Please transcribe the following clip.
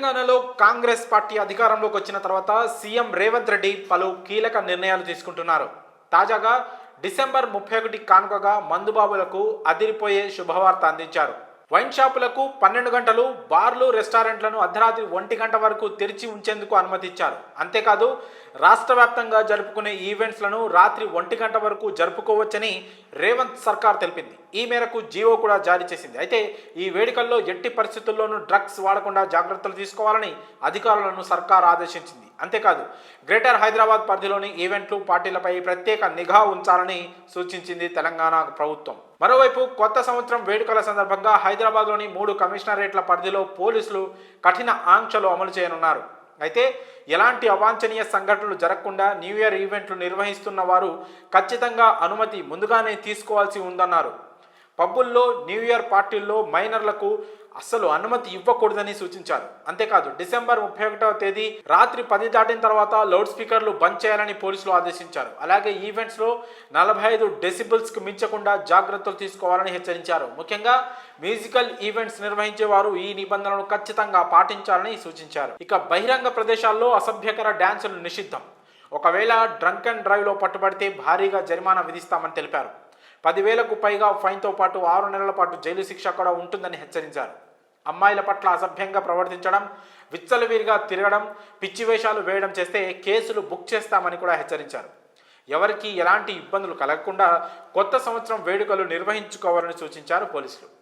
తెలంగాణలో కాంగ్రెస్ పార్టీ అధికారంలోకి వచ్చిన తర్వాత సీఎం రేవంత్ రెడ్డి పలు కీలక నిర్ణయాలు తీసుకుంటున్నారు. తాజాగా డిసెంబర్ 31 కానుకగా మందుబాబులకు అదిరిపోయే శుభవార్త అందించారు. వైన్ షాపులకు 12 గంటలు, బార్లు రెస్టారెంట్లను అర్ధరాత్రి 1 గంట వరకు తెరిచి ఉంచేందుకు అనుమతిచ్చారు. అంతేకాదు రాష్ట్ర వ్యాప్తంగా జరుపుకునే ఈవెంట్స్లను రాత్రి 1 గంట వరకు జరుపుకోవచ్చని రేవంత్ సర్కార్ తెలిపింది. ఈ మేరకు జీవో కూడా జారీ చేసింది. అయితే ఈ వేడుకల్లో ఎట్టి పరిస్థితుల్లోనూ డ్రగ్స్ వాడకుండా జాగ్రత్తలు తీసుకోవాలని అధికారులను సర్కార్ ఆదేశించింది. అంతేకాదు గ్రేటర్ హైదరాబాద్ పరిధిలోని ఈవెంట్లు, పార్టీలపై ప్రత్యేక నిఘా ఉంచాలని సూచించింది తెలంగాణ ప్రభుత్వం. మరోవైపు కొత్త సంవత్సరం వేడుకల సందర్భంగా హైదరాబాద్లోని 3 కమిషనరేట్ల పరిధిలో పోలీసులు కఠిన ఆంక్షలు అమలు చేయనున్నారు. అయితే ఎలాంటి అవాంఛనీయ సంఘటనలు జరగకుండా న్యూ ఇయర్ ఈవెంట్లు నిర్వహిస్తున్న వారు ఖచ్చితంగా అనుమతి ముందుగానే తీసుకోవాల్సి ఉందన్నారు. పబ్బుల్లో, న్యూ ఇయర్ పార్టీల్లో మైనర్లకు అస్సలు అనుమతి ఇవ్వకూడదని సూచించారు. అంతేకాదు డిసెంబర్ 31వ తేదీ రాత్రి 10 దాటిన తర్వాత లౌడ్ స్పీకర్లు బంద్ చేయాలని పోలీసులు ఆదేశించారు. అలాగే ఈవెంట్స్లో 45 డెసిబుల్స్కు మించకుండా జాగ్రత్తలు తీసుకోవాలని హెచ్చరించారు. ముఖ్యంగా మ్యూజికల్ ఈవెంట్స్ నిర్వహించేవారు ఈ నిబంధనలను ఖచ్చితంగా పాటించాలని సూచించారు. ఇక బహిరంగ ప్రదేశాల్లో అసభ్యకర డ్యాన్సులు నిషిద్ధం. ఒకవేళ డ్రంక్ అండ్ డ్రైవ్లో పట్టుబడితే భారీగా జరిమానా విధిస్తామని తెలిపారు. 10,000కు పైగా ఫైన్తో పాటు 6 నెలల పాటు జైలు శిక్ష కూడా ఉంటుందని హెచ్చరించారు. అమ్మాయిల పట్ల అసభ్యంగా ప్రవర్తించడం, విచ్చలవిడిగా తిరగడం, పిచ్చి వేషాలు వేయడం చేస్తే కేసులు బుక్ చేస్తామని కూడా హెచ్చరించారు. ఎవరికి ఎలాంటి ఇబ్బందులు కలగకుండా కొత్త సంవత్సరం వేడుకలు నిర్వహించుకోవాలని సూచించారు పోలీసులు.